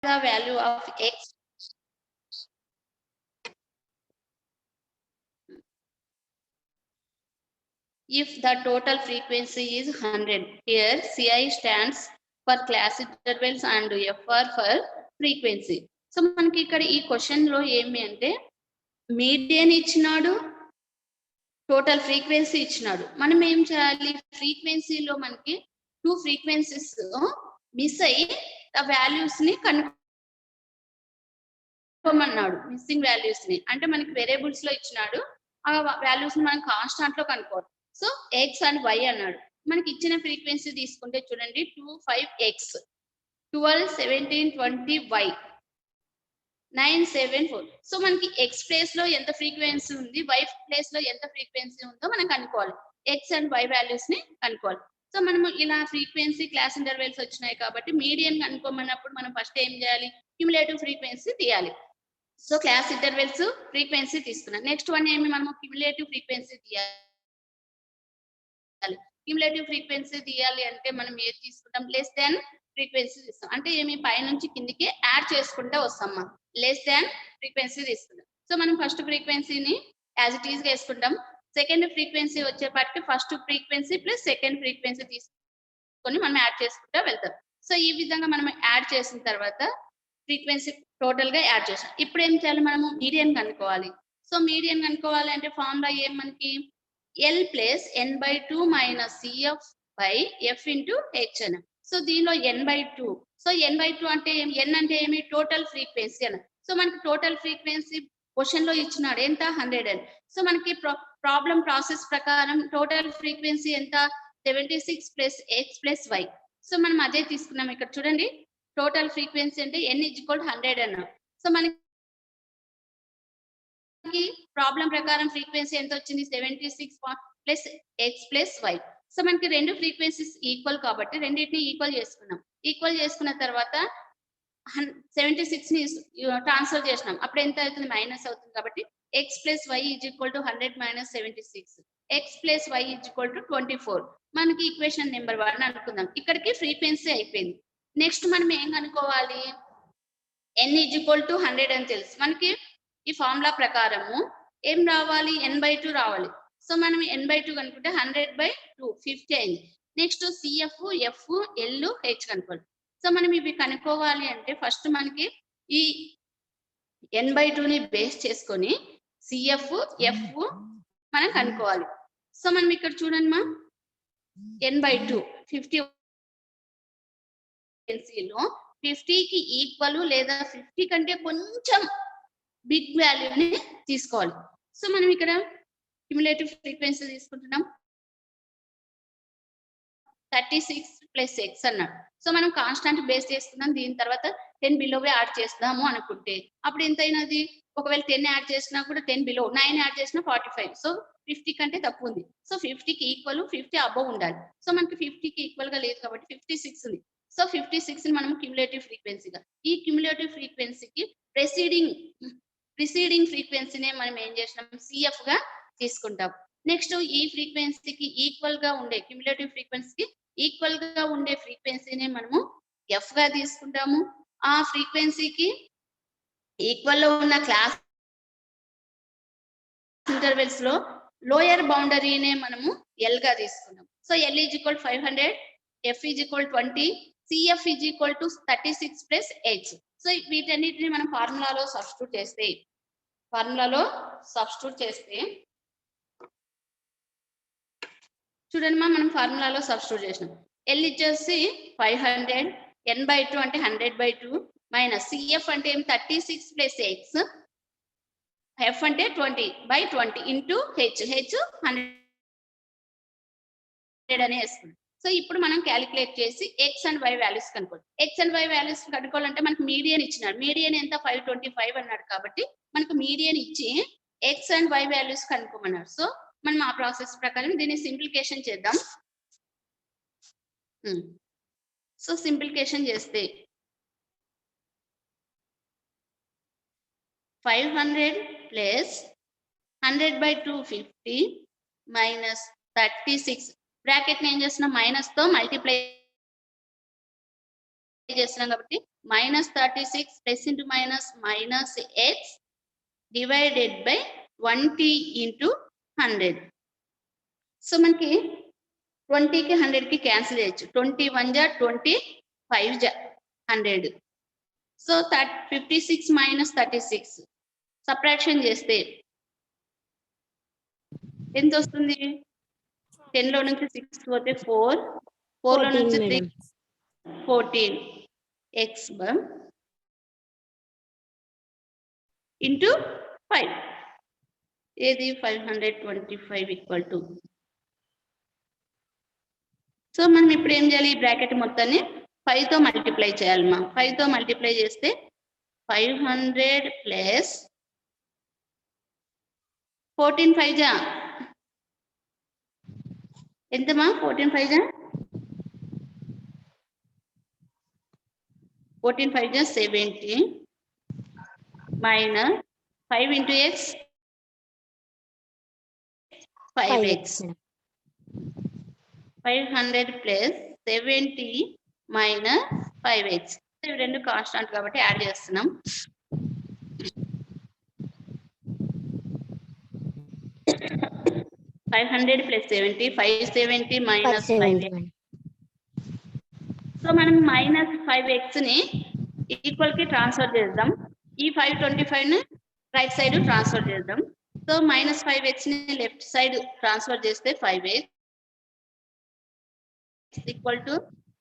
the value of x if the total frequency is 100. Here CI stands for class intervals and FR for frequency. So మనకి ఇక్కడ ఈ question లో ఏమి అంటే median ఇచ్చినాడు, total frequency ఇచ్చినాడు. మనం ఏం చేయాలి, ఫ్రీక్వెన్సీలో మనకి 2 ఫ్రీక్వెన్సీస్ మిస్ అయ్యి ఆ వాల్యూస్ ని కనుక్కోమన్నాడు. మిస్సింగ్ వాల్యూస్ ని అంటే మనకి వేరియబుల్స్ లో ఇచ్చినాడు, ఆ వాల్యూస్ ని మనం కాన్స్టాంట్ లో కనుక్కోవాలి. సో ఎక్స్ అండ్ వై అన్నాడు. మనకి ఇచ్చిన ఫ్రీక్వెన్సీ తీసుకుంటే చూడండి 25x 12 17 20 y 974. సో మనకి ఎక్స్ ప్లేస్ లో ఎంత ఫ్రీక్వెన్సీ ఉంది, వై ప్లేస్ లో ఎంత ఫ్రీక్వెన్సీ ఉందో మనం కనుక్కోవాలి. ఎక్స్ అండ్ వై వాల్యూస్ ని కనుక్కోవాలి. సో మనము ఇలా ఫ్రీక్వెన్సీ క్లాస్ ఇంటర్వెల్స్ వచ్చినాయి కాబట్టి మీడియన్ కనుక్కోమన్నప్పుడు మనం ఫస్ట్ ఏం చేయాలి, క్యుములేటివ్ ఫ్రీక్వెన్సీ తీయాలి. సో క్లాస్ ఇంటర్వెల్స్ ఫ్రీక్వెన్సీ తీసుకున్నాం. నెక్స్ట్ వన్ ఏమి, మనము క్యుములేటివ్ ఫ్రీక్వెన్సీ తీయాలి. క్యుములేటివ్ ఫ్రీక్వెన్సీ తీయాలి అంటే మనం ఏది తీసుకుంటాం, లెస్ దాన్ ఫ్రీక్వెన్సీ తీస్తాం. అంటే ఏమి, పై నుంచి కిందికి యాడ్ చేసుకుంటూ వస్తాం. లెస్ దాన్ ఫ్రీక్వెన్సీ తీసుకుంటాం. సో మనం ఫస్ట్ ఫ్రీక్వెన్సీని యాజ్ ఇట్ ఈస్ గా వేసుకుంటాం. సెకండ్ ఫ్రీక్వెన్సీ వచ్చేపాటికి first frequency plus second frequency తీసుకొని మనం యాడ్ చేసుకుంటూ వెళ్తాం. సో ఈ విధంగా మనం యాడ్ చేసిన తర్వాత ఫ్రీక్వెన్సీ టోటల్ గా యాడ్ చేసాం. ఇప్పుడు ఏం చేయాలి, మనము మీడియన్ కనుక్కోవాలి. సో మీడియన్ కనుక్కోవాలి అంటే ఫార్ములా ఏం మనకి, L plus n/2 minus CF by F into H అని. సో దీనిలో n/2. సో n/2 అంటే n అంటే ఏమి, టోటల్ ఫ్రీక్వెన్సీ అని. సో మనకి టోటల్ ఫ్రీక్వెన్సీ క్వశ్చన్ లో ఇచ్చినాడు ఎంత, 100 అని. సో మనకి ప్రాబ్లం ప్రాసెస్ ప్రకారం టోటల్ ఫ్రీక్వెన్సీ ఎంత, 76 plus x plus y. So మనం అదే తీసుకున్నాం. ఇక్కడ చూడండి టోటల్ ఫ్రీక్వెన్సీ అంటే n = 100 అన్నాం. సో మనకి ప్రాబ్లం ప్రకారం ఫ్రీక్వెన్సీ ఎంత వచ్చింది, 76 plus x plus y. So మనకి రెండు ఫ్రీక్వెన్సీస్ ఈక్వల్ కాబట్టి రెండింటిని ఈక్వల్ చేసుకున్నాం. ఈక్వల్ చేసుకున్న తర్వాత 76 ని ట్రాన్స్ఫర్ చేసినాం. అప్పుడు ఎంత అవుతుంది, మైనస్ అవుతుంది. కాబట్టి x plus y = 100 minus 76, x plus y = 24. మనకి ఈక్వేషన్ నెంబర్ 1 అనుకుందాం. ఇక్కడికి ఫ్రీక్వెన్సీ అయిపోయింది. నెక్స్ట్ మనం ఏం కనుక్కోవాలి, n = 100 అని తెలుసు మనకి. ఈ ఫార్ములా ప్రకారము ఏం రావాలి, n/2 రావాలి. సో మనం n/2 కనుక్కుంటే 100/2 50 అయింది. Next CF F L H కనుక్కోవాలి. సో మనం ఇవి కనుక్కోవాలి అంటే ఫస్ట్ మనకి ఈ n/2 ని బేస్ చేసుకొని CF F మనం కనుక్కోవాలి. సో మనం ఇక్కడ చూడండి మా, n/2 50 లో 50కి ఈక్వల్ లేదా 50 కంటే కొంచెం బిగ్ వాల్యూని తీసుకోవాలి. సో మనం ఇక్కడ క్యుములేటివ్ ఫ్రీక్వెన్సీ తీసుకుంటున్నాం 36 ప్లస్ ఎక్స్ అన్నాడు. సో మనం కాన్స్టాంట్ బేస్ చేసుకున్నాం. దీని తర్వాత 10 బిలోవే యాడ్ చేద్దాము అనుకుంటే అప్పుడు ఎంత అయినది, ఒకవేళ 10 యాడ్ చేసినా కూడా 10 బిలో, 9 యాడ్ చేసినా 45. సో 50 కంటే తక్కువ ఉంది. సో 50కి ఈక్వల్ 50 అబవ్ ఉండాలి. సో మనకి 50కి ఈక్వల్ గా లేదు కాబట్టి 56 ఉంది. సో 56 ని మనం క్యుములేటివ్ ఫ్రీక్వెన్సీగా, ఈ క్యుములేటివ్ ఫ్రీక్వెన్సీకి ప్రిసీడింగ్ ఫ్రీక్వెన్సీనే మనం ఏం చేసినాం, CF గా తీసుకుంటాం. నెక్స్ట్ ఈ ఫ్రీక్వెన్సీకి ఈక్వల్ గా ఉండే, క్యుములేటివ్ ఫ్రీక్వెన్సీకి ఈక్వల్ గా ఉండే ఫ్రీక్వెన్సీనే మనము F గా తీసుకుంటాము. ఆ ఫ్రీక్వెన్సీకి ఈక్వల్ లో ఉన్న క్లాస్ ఇంటర్వెల్స్ లో లోయర్ బౌండరీనే మనము L గా తీసుకున్నాం. So L = 500, F = 20, CF = 36 plus H. So వీటన్నిటిని మనం ఫార్ములాలో సబ్స్టిట్యూట్ చేస్తే చూడండి మనం ఫార్ములాలో సబ్స్టిట్యూట్ చేసినాం. L వచ్చేసి 500, n/2 అంటే 100/2 మైనస్ CF అంటే 36 ప్లస్ ఎక్స్, F అంటే 20/20 ఇంటూ H 100 అనే వేసుకున్నాం. సో ఇప్పుడు మనం క్యాలిక్యులేట్ చేసి ఎక్స్ అండ్ వై వాల్యూస్ కనుక్కోవాలి. ఎక్స్ అండ్ వై వాల్యూస్ కనుక్కోవాలంటే మనకు మీడియన్ ఇచ్చినాడు. మీడియన్ ఎంత, 525 అన్నాడు. కాబట్టి మనకు మీడియన్ ఇచ్చి ఎక్స్ అండ్ వై వాల్యూస్ కనుక్కోమన్నాడు. సో మనం ఆ ప్రాసెస్ ప్రకారం దీన్ని సింప్లిఫికేషన్ చేద్దాం. సో సింప్లిఫికేషన్ చేస్తే 500 ప్లస్ 100/2 50 మైనస్ 36 బ్రాకెట్ ని ఏం చేస్తున్నా, మైనస్ తో మల్టిప్లై చేస్తున్నాం కాబట్టి -36 plus into minus -x divided by 20 into 100. So మనకి 20కి 100కి క్యాన్సిల్ చేయొచ్చు. 21 జా 20, 5 జా 100. సో 56 మైనస్ 36 సబ్ట్రాక్షన్ చేస్తే ఎంత వస్తుంది? 10 లో నుంచి 6 పోతే 4, 4 లో నుంచి 3 14 x ఇంటూ 5 ఏది 525 ఈక్వల్ టు. సో మనం ఇప్పుడు ఏం చేయాలి? ఈ బ్రాకెట్ మొత్తాన్ని 5 తో మల్టిప్లై చేయాలి. 5 తో మల్టిప్లై చేస్తే 500 ప్లస్ 14 5 జా ఎంతమా? 14 5 జా 14 5 జా 70 minus 5 into x 5x 500 plus 70 minus 5x. ఇవి రెండు కాన్స్టాంట్ కాబట్టి యాడ్ చేస్తున్నాం. $500 ప్లస్ 70 570 మైనస్ 5x. సో మనం మైనస్ 5x ని ఈక్వల్ కి ట్రాన్స్ఫర్ చేద్దాం. ఈ 525 ని రైట్ సైడ్ ట్రాన్స్ఫర్ చేద్దాం. సో మైనస్ 5x ని లెఫ్ట్ సైడ్ ట్రాన్స్ఫర్ చేస్తే 5x ఈక్వల్ టు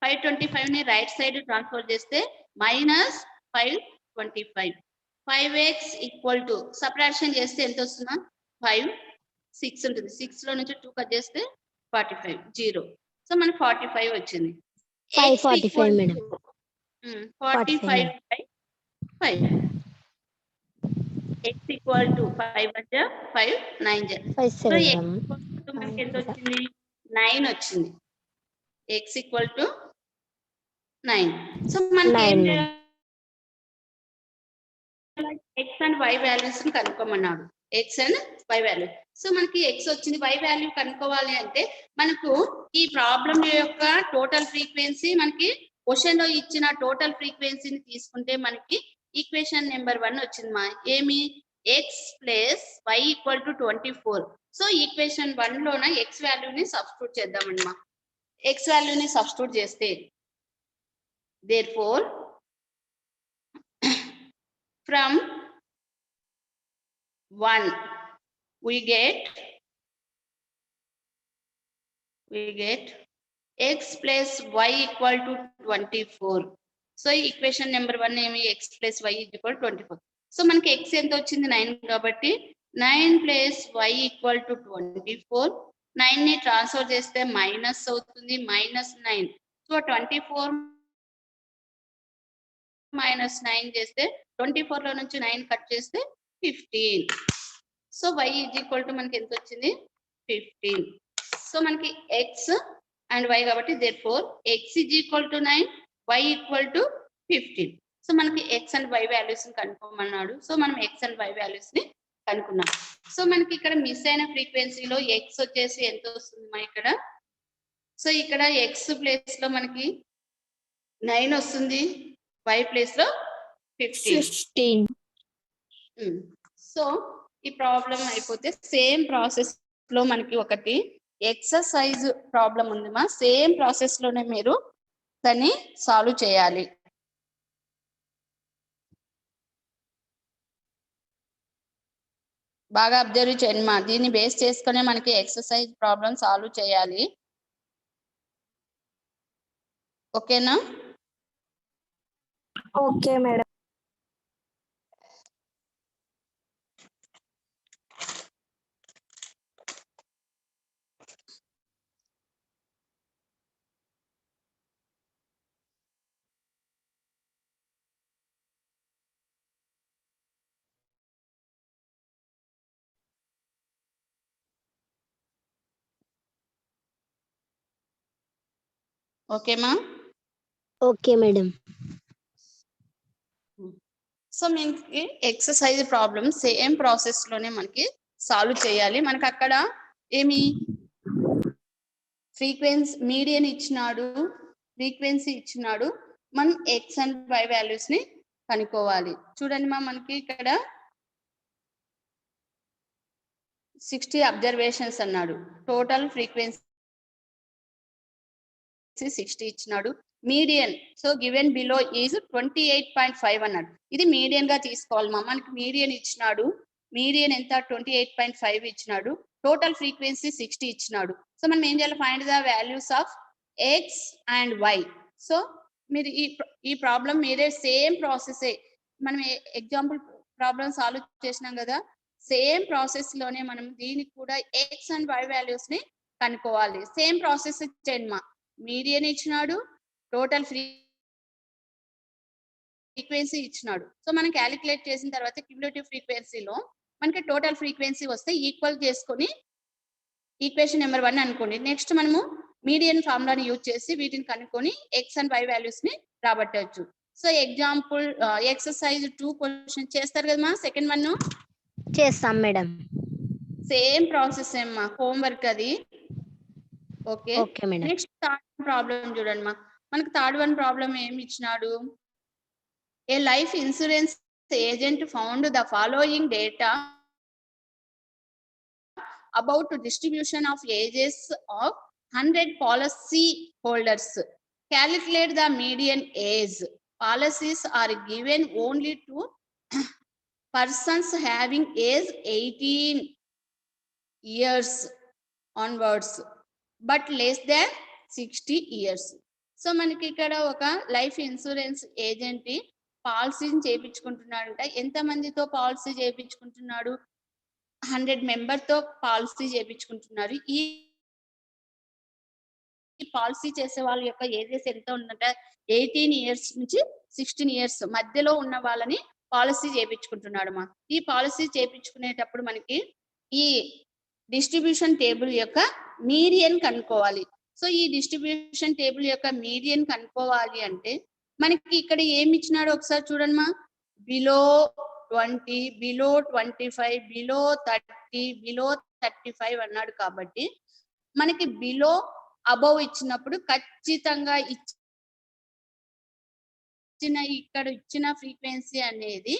525 ని రైట్ సైడ్ ట్రాన్స్ఫర్ చేస్తే minus 525. 5x equal to subtraction చేస్తే ఎంత వస్తుందా? 5 6 ఉంటుంది. 6 లో నుంచి 2 కట్ చేస్తే 45 0. సో మనకి 45 వచ్చింది. 45 madam. 45 by 5. x equal to 5 అంటే 5 9 జా. సో x మనకి ఎంత వచ్చింది? 9 వచ్చింది. x equal to 9. సో మనకి ఏం చేయాలి? x అండ్ y వాల్యూస్ ని కనుక్కోమన్నాడు. x and y value. So మనకి x వచ్చింది, y వాల్యూ కనుక్కోవాలి అంటే మనకు ఈ ప్రాబ్లం యొక్క టోటల్ ఫ్రీక్వెన్సీ మనకి క్వశ్చన్ లో ఇచ్చిన టోటల్ ఫ్రీక్వెన్సీని తీసుకుంటే మనకి ఈక్వేషన్ నెంబర్ 1 వచ్చింది మా. ఏమి? x plus y equal to 24. So equation 1 లోన x వాల్యూని సబ్స్టిట్యూట్ చేద్దామండి మా. x వాల్యూని సబ్స్టిట్యూట్ చేస్తే therefore from 1 we get x plus y equal to 24. So equation number 1 ఏమి? x plus y equal to 24. So మనకి x ఎంత వచ్చింది? 9 కాబట్టి 9 plus y equal to 24. 9 ని ట్రాన్స్ఫర్ చేస్తే మైనస్ అవుతుంది, -9. సో 24 -9 చేస్తే 24 లో నుంచి 9 కట్ చేస్తే 15. సో y ఈక్వల్ టు మనకి ఎంత వచ్చింది? 15. సో మనకి x అండ్ y కాబట్టి therefore x equal to 9, y equal to 15. So మనకి x అండ్ y వాల్యూస్ ని కనుక్కోమన్నాడు. సో మనం x అండ్ y వాల్యూస్ ని కనుక్కున్నాం. సో మనకి ఇక్కడ మిస్ అయిన ఫ్రీక్వెన్సీలో x వచ్చేసి ఎంత వస్తుంది మా ఇక్కడ? సో ఇక్కడ x ప్లేస్ లో మనకి 9 వస్తుంది, y ప్లేస్ లో 15. సో ఈ ప్రాబ్లం అయిపోతే సేమ్ ప్రాసెస్ లో మనకి ఒకటి ఎక్సర్సైజ్ ప్రాబ్లం ఉంది మా. సేమ్ ప్రాసెస్ లోనే మీరు దాన్ని సాల్వ్ చేయాలి. బాగా అబ్జర్వ్ చేయండి మా. దీన్ని బేస్ చేసుకునే మనకి ఎక్సర్సైజ్ ప్రాబ్లం సాల్వ్ చేయాలి. ఓకేనా? Okay madam. ఓకేమా? Okay madam. సో మనకి ఎక్సర్సైజ్ ప్రాబ్లం సేమ్ ప్రాసెస్ లోనే మనకి సాల్వ్ చేయాలి. మనకి అక్కడ ఏమి ఫ్రీక్వెన్సీ మీడియన్ ఇచ్చినాడు, ఫ్రీక్వెన్సీ ఇచ్చినాడు, మనం ఎక్స్ అండ్ వై వాల్యూస్ ని కనుక్కోవాలి. చూడండి మనకి ఇక్కడ 60 అబ్జర్వేషన్స్ అన్నాడు. టోటల్ ఫ్రీక్వెన్సీ 60 ఇచ్చినాడు. Median so given below is 28.5 అన్నాడు. ఇది మీడియన్ గా తీసుకోవాలి మనకి మీడియన్ ఇచ్చినాడు. మీడియన్ ఎంత 28.5 ఇచ్చినాడు. టోటల్ ఫ్రీక్వెన్సీ 60 ఇచ్చినాడు. సో మనం ఏం చేయాలి? Find the values of x and y. So మీరు ఈ ప్రాబ్లం మీరే సేమ్ ప్రాసెస్ మనం ఎగ్జాంపుల్ ప్రాబ్లం సాల్వ్ చేసినాం కదా, సేమ్ ప్రాసెస్ లోనే మనం దీనికి కూడా ఎక్స్ అండ్ వై వాల్యూస్ ని కనుక్కోవాలి. సేమ్ ప్రాసెస్ చేయండి. మీడియన్ ఇచ్చినాడు, టోటల్ ఫ్రీక్వెన్సీ ఇచ్చినాడు. సో మనం క్యాలిక్యులేట్ చేసిన తర్వాత క్యూములేటివ్ ఫ్రీక్వెన్సీలో మనకి టోటల్ ఫ్రీక్వెన్సీ వస్తే ఈక్వల్ చేసుకొని ఈక్వేషన్ నెంబర్ 1 అనుకోండి. నెక్స్ట్ మనము మీడియన్ ఫార్ములాని యూజ్ చేసి వీటిని కనుక్కొని ఎక్స్ అండ్ వై వాల్యూస్ ని రాబట్టవచ్చు. సో ఎగ్జాంపుల్ ఎక్సర్సైజ్ 2 క్వశ్చన్ చేస్తారు కదా సెకండ్ 1 చేస్తాం మేడం. సేమ్ ప్రాసెస్ ఏమ్మా, హోంవర్క్ అది. Okay okay madam. Next third problem చూడండి మనకి థర్డ్ 1 ప్రాబ్లం ఏమి ఇచ్చినాడు? A life insurance agent found the following data about distribution of ages of 100 policy holders. Calculate the median age. Policies are given only to persons having age 18 years onwards but less than 60 years. So మనకి ఇక్కడ ఒక life insurance agent పాలసీని చేయించుకుంటున్నాడంట. ఎంత మందితో policy చేయించుకుంటున్నాడు? 100 member తో policy చేయించుకుంటున్నారు. ఈ policy చేసే వాళ్ళ యొక్క ఏజెస్ ఎంత ఉందంట? 18 ఇయర్స్ నుంచి 16 ఇయర్స్ మధ్యలో ఉన్న వాళ్ళని పాలసీ చేయించుకుంటున్నాడు ఈ పాలసీ చేయించుకునేటప్పుడు మనకి ఈ డిస్ట్రిబ్యూషన్ టేబుల్ యొక్క మీడియన్ కనుక్కోవాలి. సో ఈ డిస్ట్రిబ్యూషన్ టేబుల్ యొక్క మీడియన్ కనుక్కోవాలి అంటే మనకి ఇక్కడ ఏమి ఇచ్చినాడో ఒకసారి చూడండి బిలో 20, బిలో 25, బిలో 30, బిలో 35 అన్నాడు. కాబట్టి మనకి బిలో అబౌవ్ ఇచ్చినప్పుడు ఖచ్చితంగా ఇక్కడ ఇచ్చిన ఫ్రీక్వెన్సీ అనేది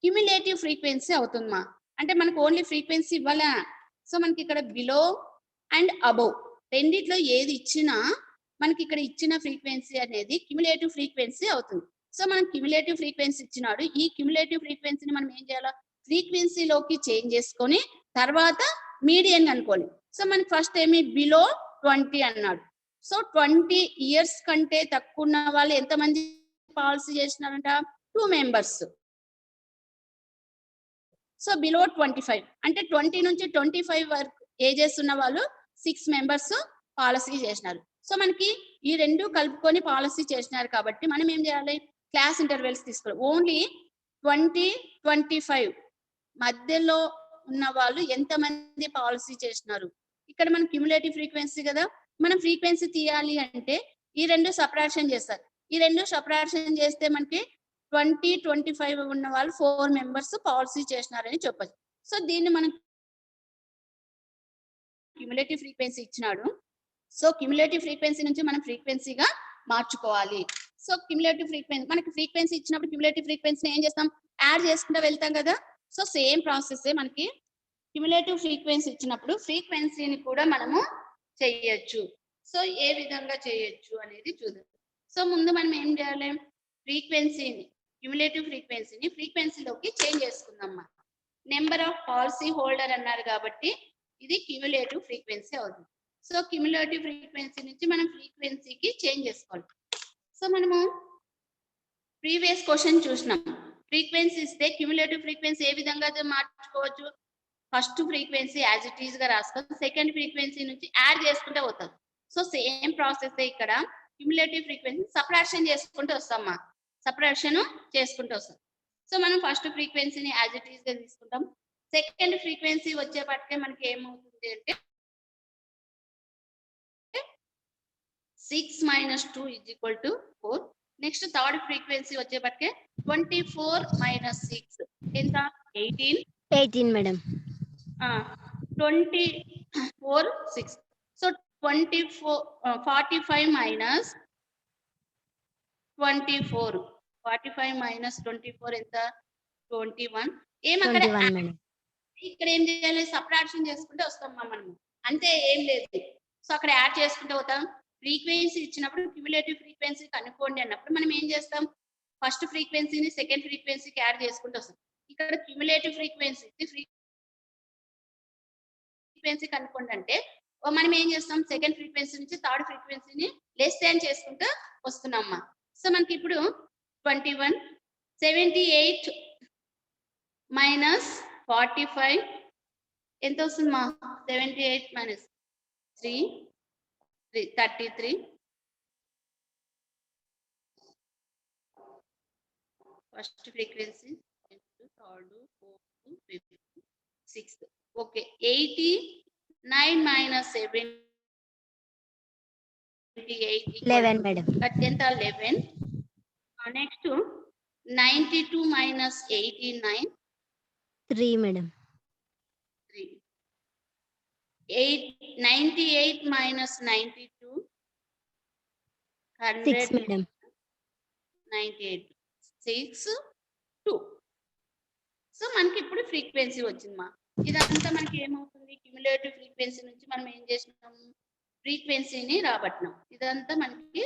క్యుములేటివ్ ఫ్రీక్వెన్సీ అవుతుందమ్మా. అంటే మనకు ఓన్లీ ఫ్రీక్వెన్సీ ఇవ్వాలా. సో మనకి ఇక్కడ బిలో అండ్ అబౌవ్ రెండిట్లో ఏది ఇచ్చినా మనకి ఇక్కడ ఇచ్చిన ఫ్రీక్వెన్సీ అనేది క్యుములేటివ్ ఫ్రీక్వెన్సీ అవుతుంది. సో మనం క్యుములేటివ్ ఫ్రీక్వెన్సీ ఇచ్చినాడు. ఈ క్యుములేటివ్ ఫ్రీక్వెన్సీని మనం ఏం చేయాలా? ఫ్రీక్వెన్సీలోకి చేంజ్ చేసుకొని తర్వాత మీడియన్ అనుకోవాలి. సో మనకి ఫస్ట్ ఏమి బిలో 20 అన్నాడు. సో 20 ఇయర్స్ కంటే తక్కువ ఉన్న వాళ్ళు ఎంతమంది పాలసీ చేసినారంట? 2 మెంబర్స్. సో బిలో 25 అంటే 20 నుంచి 25 వరకు ఏజెస్ ఉన్న వాళ్ళు 6 మెంబర్స్ పాలసీ చేసినారు. సో మనకి ఈ రెండు కలుపుకొని పాలసీ చేసినారు కాబట్టి మనం ఏం చేయాలి? క్లాస్ ఇంటర్వెల్స్ తీసుకోవాలి. ఓన్లీ 20-25 మధ్యలో ఉన్న వాళ్ళు ఎంతమంది పాలసీ చేసినారు? ఇక్కడ మనం క్యుములేటివ్ ఫ్రీక్వెన్సీ కదా, మనం ఫ్రీక్వెన్సీ తీయాలి అంటే ఈ రెండు సబ్ట్రాక్షన్ చేస్తారు. ఈ రెండు సబ్ట్రాక్షన్ చేస్తే మనకి 20-25 ఉన్న వాళ్ళు 4 మెంబర్స్ పాలసీ చేసినారని చెప్పచ్చు. సో దీన్ని మనం క్యుములేటివ్ ఫ్రీక్వెన్సీ ఇచ్చినాడు. సో క్యుములేటివ్ ఫ్రీక్వెన్సీ నుంచి మనం ఫ్రీక్వెన్సీగా మార్చుకోవాలి. సో క్యుములేటివ్ ఫ్రీక్వెన్సీ మనకి ఫ్రీక్వెన్సీ ఇచ్చినప్పుడు క్యుములేటివ్ ఫ్రీక్వెన్సీని ఏం చేస్తాం? యాడ్ చేసుకుంటూ వెళ్తాం కదా. సో సేమ్ ప్రాసెస్ మనకి క్యుములేటివ్ ఫ్రీక్వెన్సీ ఇచ్చినప్పుడు ఫ్రీక్వెన్సీని కూడా మనము చేయొచ్చు. సో ఏ విధంగా చేయొచ్చు అనేది చూద్దాం. సో ముందు మనం ఏం చేయాలి? ఫ్రీక్వెన్సీని క్యుములేటివ్ ఫ్రీక్వెన్సీని ఫ్రీక్వెన్సీలోకి చేంజ్ చేసుకుందాం. నెంబర్ ఆఫ్ పాలసీ హోల్డర్ అన్నారు కాబట్టి ఇది క్యుములేటివ్ ఫ్రీక్వెన్సీ అవుతుంది. సో క్యుములేటివ్ ఫ్రీక్వెన్సీ నుంచి మనం ఫ్రీక్వెన్సీకి చేంజ్ చేసుకోవాలి. సో మనము ప్రీవియస్ క్వశ్చన్ చూసినాం. ఫ్రీక్వెన్సీ ఇస్తే క్యుములేటివ్ ఫ్రీక్వెన్సీ ఏ విధంగా మార్చుకోవచ్చు? First frequency as it is గా రాసుకొని సెకండ్ ఫ్రీక్వెన్సీ నుంచి యాడ్ చేసుకుంటే పోతుంది. సో సేమ్ ప్రాసెస్ ఇక్కడ క్యుములేటివ్ ఫ్రీక్వెన్సీ సబ్ట్రాక్షన్ చేసుకుంటూ వస్తామా, సబ్ట్రాక్షన్ చేసుకుంటూ వస్తాం. సో మనం ఫస్ట్ ఫ్రీక్వెన్సీని యాజ్ ఇట్ ఈస్ గా తీసుకుంటాం. సెకండ్ ఫ్రీక్వెన్సీ వచ్చేపటికే మనకి ఏమవుతుంది అంటే 6 - 2 = 4. నెక్స్ట్ థర్డ్ ఫ్రీక్వెన్సీ వచ్చేపటికే 24 - 6 ఎంత? 18 మేడం. 24 6. సో 45 - 24. 45 minus 24 ఎంత? 21. అక్కడ 21 మేడం. ఇక్కడ ఏం చేయాలి? సబ్ట్రాక్షన్ చేసుకుంటే వస్తామా మనము. అంతే, ఏం లేదు. సో అక్కడ యాడ్ చేసుకుంటూ పోతాం. ఫ్రీక్వెన్సీ ఇచ్చినప్పుడు క్యుములేటివ్ ఫ్రీక్వెన్సీ కనుక్కోండి అన్నప్పుడు మనం ఏం చేస్తాం? ఫస్ట్ ఫ్రీక్వెన్సీని సెకండ్ ఫ్రీక్వెన్సీకి యాడ్ చేసుకుంటూ వస్తాం. ఇక్కడ క్యుములేటివ్ ఫ్రీక్వెన్సీ కనుక్కోండి అంటే మనం ఏం చేస్తాం? సెకండ్ ఫ్రీక్వెన్సీ నుంచి థర్డ్ ఫ్రీక్వెన్సీని లెస్ దాన్ చేసుకుంటూ వస్తున్నామా. సో మనకి ఇప్పుడు 21, 78 మైనస్ 45 ఎంత వస్తుందమ్మా? 78 minus 3 33. First frequency, third, fourth, fifth, sixth. Okay, 89 minus 78 11 madam. ఎంత? 11. Next 92 minus 89 3 madam. 3. 98 minus 92 100 6 madam. 98 6 2. So మనకి ఇప్పుడు ఫ్రీక్వెన్సీ వచ్చిందమ్మా. ఇదంతా మనకి ఏమవుతుంది? క్యుములేటివ్ ఫ్రీక్వెన్సీ నుంచి మనం ఏం చేసినాం? ఫ్రీక్వెన్సీని రాబట్టినాం. ఇదంతా మనకి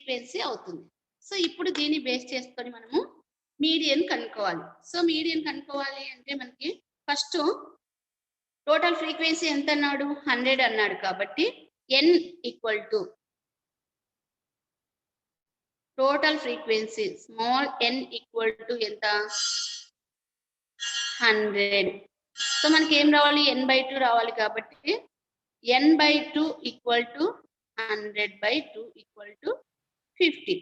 ఫ్రీక్వెన్సీ అవుతుంది. సో ఇప్పుడు దీన్ని బేస్ చేసుకొని మనము మీడియన్ కనుక్కోవాలి. సో మీడియన్ కనుక్కోవాలి అంటే మనకి ఫస్ట్ టోటల్ ఫ్రీక్వెన్సీ ఎంత అన్నాడు? 100 అన్నాడు. కాబట్టి n equal to total frequency small n equal to ఎంత? 100. సో మనకి ఏం రావాలి? n/2 రావాలి. కాబట్టి n/2 equal to 100/2 equal to 50.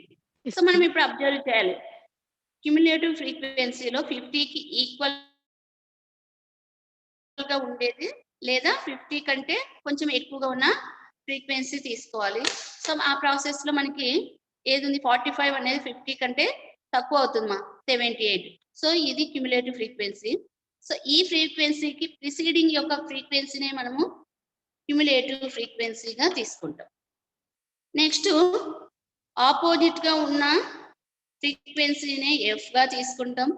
So మనం ఇప్పుడు అబ్జర్వ్ చేయాలి. క్యుములేటివ్ ఫ్రీక్వెన్సీలో 50కి ఈక్వల్ గా ఉండేది లేదా 50 కంటే కొంచెం ఎక్కువగా ఉన్న ఫ్రీక్వెన్సీ తీసుకోవాలి. సో ఆ ప్రాసెస్ లో మనకి ఏది ఉంది? 45 అనేది 50 కంటే తక్కువ అవుతుందమ్మా, 78. సో ఇది క్యుములేటివ్ ఫ్రీక్వెన్సీ. సో ఈ ఫ్రీక్వెన్సీకి ప్రిసీడింగ్ యొక్క ఫ్రీక్వెన్సీనే మనము క్యుములేటివ్ ఫ్రీక్వెన్సీగా తీసుకుంటాం. నెక్స్ట్ ఆపోజిట్ గా ఉన్న ఫ్రీక్వెన్సీనే ఎఫ్ గా తీసుకుంటాం.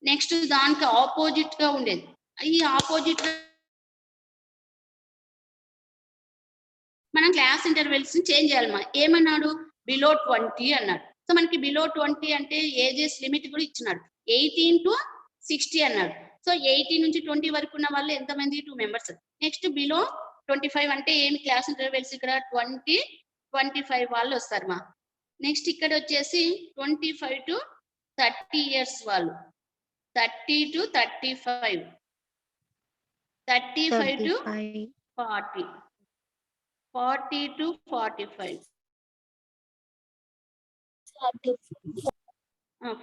నెక్స్ట్ దానికి ఆపోజిట్ గా ఉండేది, ఈ ఆపోజిట్ మనం క్లాస్ ఇంటర్వెల్స్ చేంజ్ చేయాలమ్మా. ఏమన్నాడు? బిలో 20 అన్నాడు. సో మనకి బిలో 20 అంటే ఏజెస్ లిమిట్ కూడా ఇచ్చినాడు. 18 to 60 అన్నాడు. సో 18 నుంచి 20 వరకు ఉన్న వాళ్ళు ఎంతమంది? 2 members. నెక్స్ట్ బిలో 25 అంటే ఏమి? క్లాస్ ఇంటర్వెల్స్ ఇక్కడ 20, 25 వాళ్ళు వస్తారమ్మా. నెక్స్ట్ ఇక్కడ వచ్చేసి 25 to 30 years వాళ్ళు, 30 to 35, 35 to 40, 40 to 45,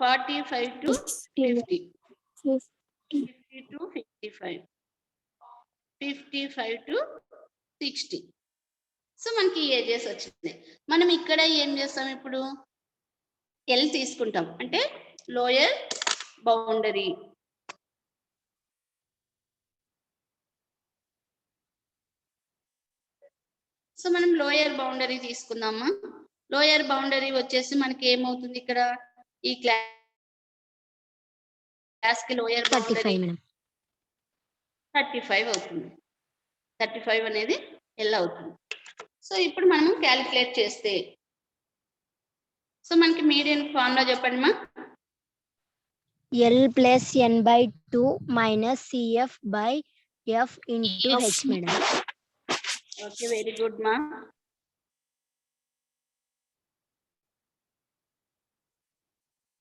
45 to 50, 50 to 55, 55 to 60. So మనకి ఏజెస్ వచ్చింది. మనం ఇక్కడ ఏం చేస్తాం? ఇప్పుడు ఎల్ తీసుకుంటాం, అంటే లోయర్ బౌండరీ. సో మనం లోయర్ బౌండరీ తీసుకుందామా. లోయర్ బౌండరీ వచ్చేసి మనకి ఏమవుతుంది? ఇక్కడ ఈ క్లాస్ కి లోయర్ బౌండరీ 35 అవుతుంది. 35 అనేది ఎల్ అవుతుంది. సో ఇప్పుడు మనం క్యాలిక్యులేట్ చేస్తే, సో మనకి మీడియన్ ఫార్ములా చెప్పండి మా. L plus n/2 minus CF by F into H madam. Okay, very good మా.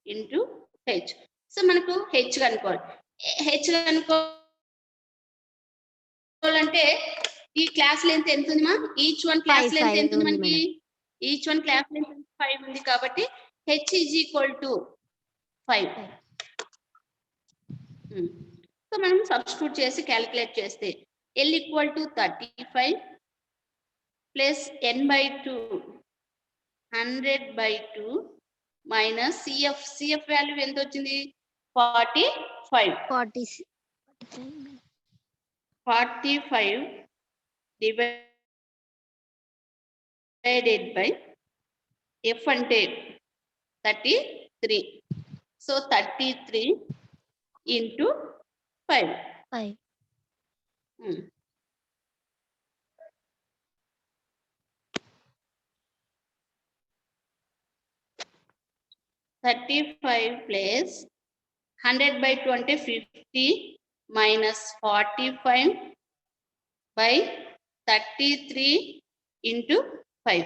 Into H. సో మనకు హెచ్ కనుక్కోవాలి. హెచ్ కనుక్కోవాలంటే ఈ క్లాస్ లెంత్ ఎంత ఉంది మా? ఈచ్ వన్ క్లాస్ లెంత్ ఎంత ఉంది మనకి? ఈచ్ వన్ క్లాస్ లెంత్ 5 ఉంది. కాబట్టి h is equal to 5. So మనం సబ్స్టిట్యూట్ చేసి క్యాలిక్యులేట్ చేస్తే l equal to 35 plus n/2 100/2 minus CF. CF value ఎంత వచ్చింది? 45. 45 డివైడ్ డివైడెడ్ బై ఎఫ్ అంటే 33. So 33 into 5. 5. Hmm. 35 plus 100 by 20, 50 minus 45 by 33 into 5.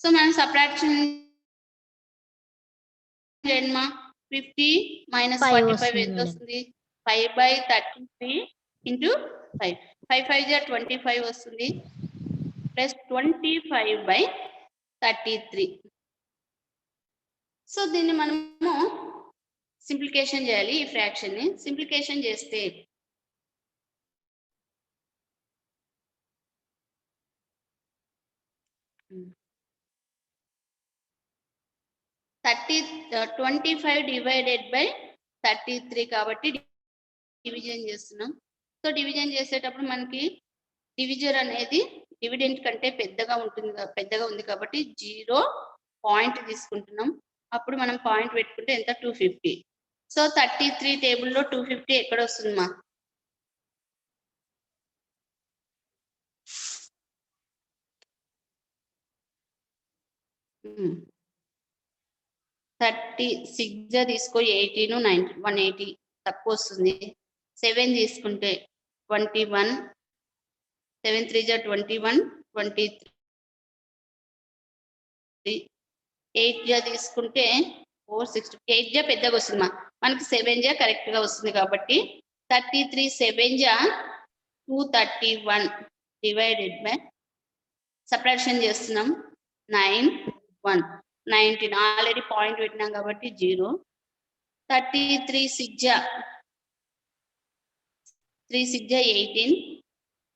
So, man subtraction 50 minus 5 45 ఎంత వస్తుంది? 5 by 33 into 5. 5 5 is 25 వస్తుంది plus 25 by 33. So దీన్ని మనము సింప్లికేషన్ చేయాలి. ఈ ఫ్రాక్షన్ ని సింప్లికేషన్ చేస్తే 25 డివైడెడ్ బై 33 కాబట్టి డివిజన్ చేస్తున్నాం. సో డివిజన్ చేసేటప్పుడు మనకి డివిజర్ అనేది డివిడెంట్ కంటే పెద్దగా ఉంది కాబట్టి 0 పాయింట్ తీసుకుంటున్నాం. అప్పుడు మనం పాయింట్ పెట్టుకుంటే ఎంత 250. సో 33 టేబుల్లో 250 ఎక్కడ వస్తుంది మా? Hmm. 36 తీసుకో 18 90 180 తక్కువ వస్తుంది. 7 తీసుకుంటే 21 7 3 21 23 8 తీసుకుంటే 460 8 పెద్దగా వస్తుంది మనకి 7 కరెక్ట్ గా వస్తుంది కాబట్టి 33 7 231 డివైడెడ్ బై సబ్ట్రాక్షన్ చేస్తున్నాం 9 1 19 ఆల్రెడీ పాయింట్ పెట్టినాం కాబట్టి 0 33 6 3 6 18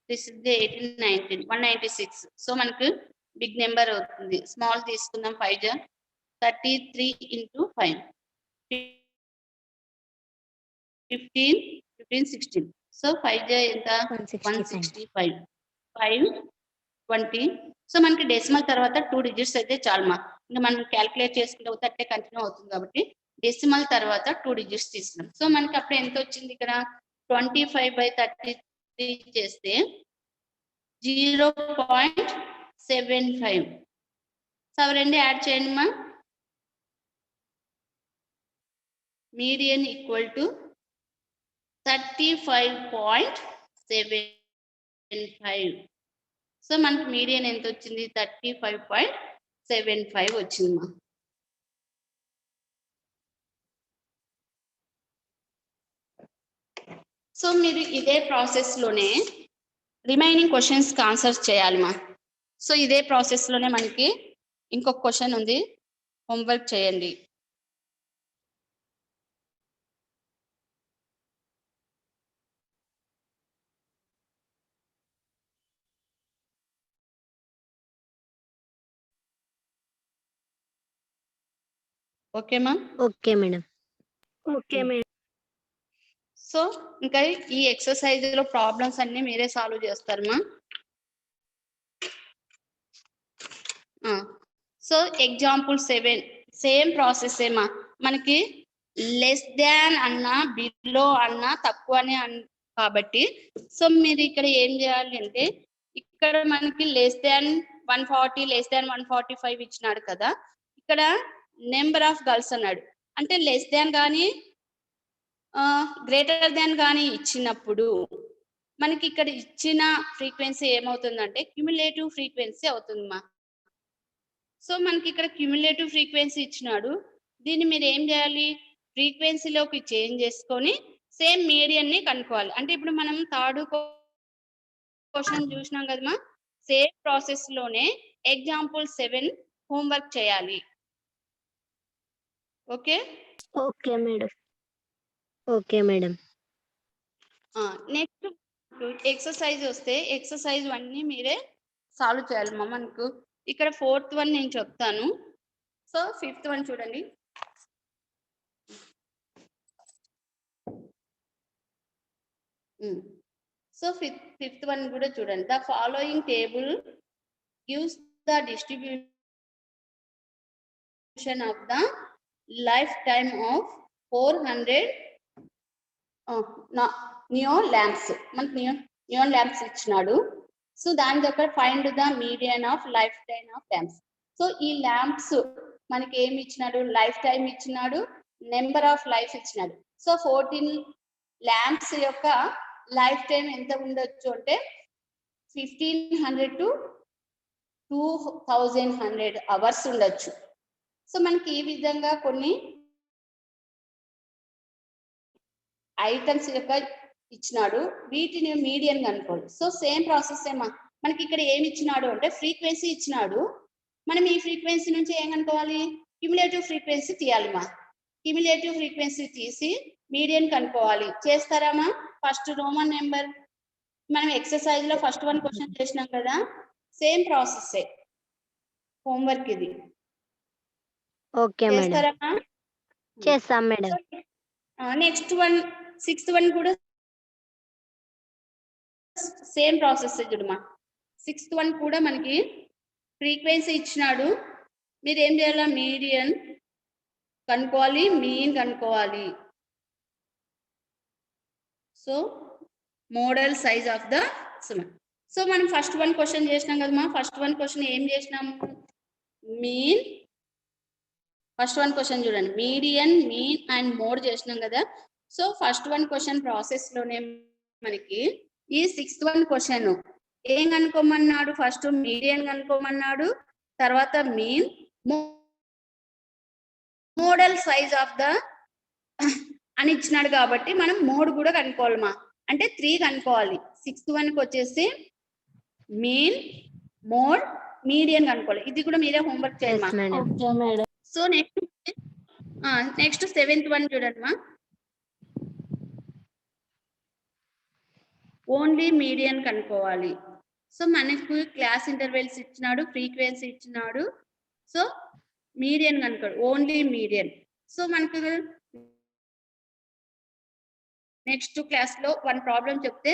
3 6 18 19 196. సో మనకు బిగ్ నెంబర్ అవుతుంది. స్మాల్ తీసుకుందాం 5 33 into 5 15 16. సో 5 ఎంత 165 5 20. సో మనకి డెసిమల్ తర్వాత 2 డిజిట్స్ అయితే చాలు మా. ఇంకా మనం క్యాల్కులేట్ చేసుకుంటే అట్టే కంటిన్యూ అవుతుంది కాబట్టి డెసిమల్ తర్వాత 2 డిజిట్స్ తీసుకున్నాం. సో మనకి అప్పుడు ఎంత వచ్చింది ఇక్కడ 25 by 33 చేస్తే 0.75. సో రెండు యాడ్ చేయండి మా. Median equal to 35.75. సో మనకి మీడియన్ ఎంత వచ్చింది 35.75 వచ్చింది మా. సో మీరు ఇదే ప్రాసెస్ లోనే రిమైనింగ్ క్వశ్చన్స్ కి ఆన్సర్స్ చేయాలి మా. సో ఇదే ప్రాసెస్ లోనే మనకి ఇంకొక క్వశ్చన్ ఉంది, హోంవర్క్ చేయండి. ఓకే మా? Okay madam. Okay madam. So ఇంకా ఈ ఎక్సర్సైజ్ లో ప్రాబ్లమ్స్ అన్ని మీరే సాల్వ్ చేస్తారు మా. సో ఎగ్జాంపుల్ 7 సేమ్ ప్రాసెస్ ఏమా. మనకి లెస్ దాన్ అన్నా బిలో అన్నా తక్కువనే కాబట్టి సో మీరు ఇక్కడ ఏం చేయాలి అంటే ఇక్కడ మనకి లెస్ దాన్ 140 లెస్ దాన్ 145 ఇచ్చినాడు కదా, ఇక్కడ నెంబర్ ఆఫ్ గర్ల్స్ అన్నాడు అంటే లెస్ దాన్ కానీ గ్రేటర్ దాన్ కానీ ఇచ్చినప్పుడు మనకి ఇక్కడ ఇచ్చిన ఫ్రీక్వెన్సీ ఏమవుతుందంటే క్యుములేటివ్ ఫ్రీక్వెన్సీ అవుతుంది మా. సో మనకి ఇక్కడ క్యుములేటివ్ ఫ్రీక్వెన్సీ ఇచ్చినాడు, దీన్ని మీరు ఏం చేయాలి ఫ్రీక్వెన్సీలోకి చేంజ్ చేసుకొని సేమ్ మీడియన్ ని కనుక్కోవాలి. అంటే ఇప్పుడు మనం థర్డ్ క్వశ్చన్ చూసినాం కదమ్మా, సేమ్ ప్రాసెస్ లోనే ఎగ్జాంపుల్ 7 హోంవర్క్ చేయాలి. Okay okay madam. Okay madam. Next exercise వస్తే ఎక్సర్సైజ్ అన్ని మీరే సాల్వ్ చేయాలి మా. మనకు ఇక్కడ 4th వన్ నేను చెప్తాను. సో 5th వన్ చూడండి. సో 5th వన్ కూడా చూడండి. The following table gives the distribution of the lifetime of 400 neon lamps. మనకి neon lamps ఇచ్చినాడు. సో దాని దగ్గర find the median of life time of lamps. So ఈ ల్యాంప్స్ మనకి ఏమి ఇచ్చినాడు, లైఫ్ టైం ఇచ్చినాడు, నెంబర్ ఆఫ్ లైఫ్ ఇచ్చినాడు. సో 14 ల్యాంప్స్ యొక్క లైఫ్ టైం ఎంత ఉండొచ్చు అంటే 1500 to 2100 అవర్స్ ఉండొచ్చు. సో మనకి ఈ విధంగా కొన్ని ఐటమ్స్ యొక్క ఇచ్చినాడు, వీటిని మీడియన్ కనుక్కోవాలి. సో సేమ్ ప్రాసెస్ ఏమా, మనకి ఇక్కడ ఏమి ఇచ్చినాడు అంటే ఫ్రీక్వెన్సీ ఇచ్చినాడు. మనం ఈ ఫ్రీక్వెన్సీ నుంచి ఏం కనుక్కోవాలి, క్యుములేటివ్ ఫ్రీక్వెన్సీ తీయాలిమా. క్యుములేటివ్ ఫ్రీక్వెన్సీ తీసి మీడియన్ కనుక్కోవాలి. చేస్తారామా? ఫస్ట్ రోమన్ నెంబర్ మనం ఎక్సర్సైజ్ లో ఫస్ట్ 1 క్వశ్చన్ చేసినాం కదా, సేమ్ ప్రాసెస్ హోంవర్క్ ఇది. ఓకే మేడం, చేస్తారామా? చేస్తాం మేడం. నెక్స్ట్ 1 6th 1 కూడా సేమ్ ప్రాసెస్ చూడమా. 6th 1 కూడా మనకి ఫ్రీక్వెన్సీ ఇచ్చినాడు. మీరు ఏం చేయాలా, మీడియన్ కనుక్కోవాలి, మీన్ కనుక్కోవాలి. So model size of the semen. So మనం ఫస్ట్ 1 క్వశ్చన్ చేసినాం కదమ్మా. ఫస్ట్ 1 క్వశ్చన్ ఏం చేసినాము, మీన్. ఫస్ట్ 1 క్వశ్చన్ చూడండి, మీడియన్, మీన్ అండ్ మోడ్ చేసినాం కదా. సో ఫస్ట్ 1 క్వశ్చన్ ప్రాసెస్ లోనే మనకి ఈ 6th 1 క్వశ్చన్ ఏం కనుక్కోమన్నాడు, ఫస్ట్ మీడియన్ కనుక్కోమన్నాడు, తర్వాత mean, model size of the అని ఇచ్చినాడు. కాబట్టి మనం మోడ్ కూడా కనుక్కోవాలమ్మా. అంటే 3 కనుక్కోవాలి. 6th 1కి వచ్చేసి మీన్, మోడ్, మీడియన్ కనుక్కోవాలి. ఇది కూడా మీరే హోంవర్క్ చేయమ్మా. సో నెక్స్ట్ 7th 1 చూడండి మా. ఓన్లీ మీడియన్ కనుక్కోవాలి. సో మనకు క్లాస్ ఇంటర్వెల్స్ ఇచ్చినాడు, ఫ్రీక్వెన్సీ ఇచ్చినాడు. సో మీడియన్ కనుక్కోవాలి, ఓన్లీ మీడియన్. సో మనకు నెక్స్ట్ క్లాస్ లో 1 ప్రాబ్లం చెప్తే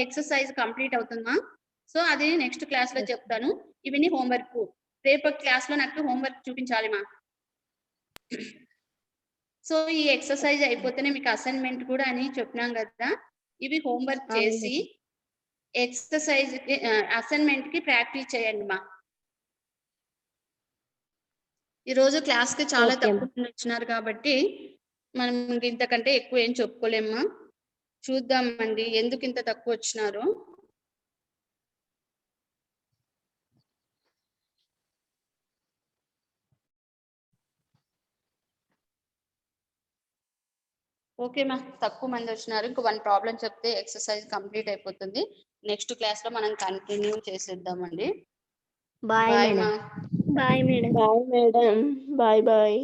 ఎక్సర్సైజ్ కంప్లీట్ అవుతుందా. సో అది నెక్స్ట్ క్లాస్ లో చెప్తాను. ఇవన్నీ హోంవర్క్. రేపు క్లాస్ లో నాకు హోంవర్క్ చూపించాలి మా. సో ఈ ఎక్సర్సైజ్ అయిపోతేనే మీకు అసైన్మెంట్ కూడా అని చెప్పినాం కదా. ఇవి హోంవర్క్ చేసి ఎక్సర్సైజ్ అసైన్మెంట్ కి ప్రాక్టీస్ చేయండి మా. ఈరోజు క్లాస్ కి చాలా తక్కువ వచ్చినారు కాబట్టి మనం ఇంతకంటే ఎక్కువ ఏం చెప్పుకోలేమ్మా. చూద్దామండి ఎందుకు ఇంత తక్కువ వచ్చినారు. ఓకే మా, తక్కువ మంది వచ్చినారు. ఇంకో 1 ప్రాబ్లం చెప్తే ఎక్సర్సైజ్ కంప్లీట్ అయిపోతుంది. నెక్స్ట్ క్లాస్ లో మనం కంటిన్యూ చేసేద్దామండి. Bye bye madam. మా. Bye madam. Bye madam. Bye bye.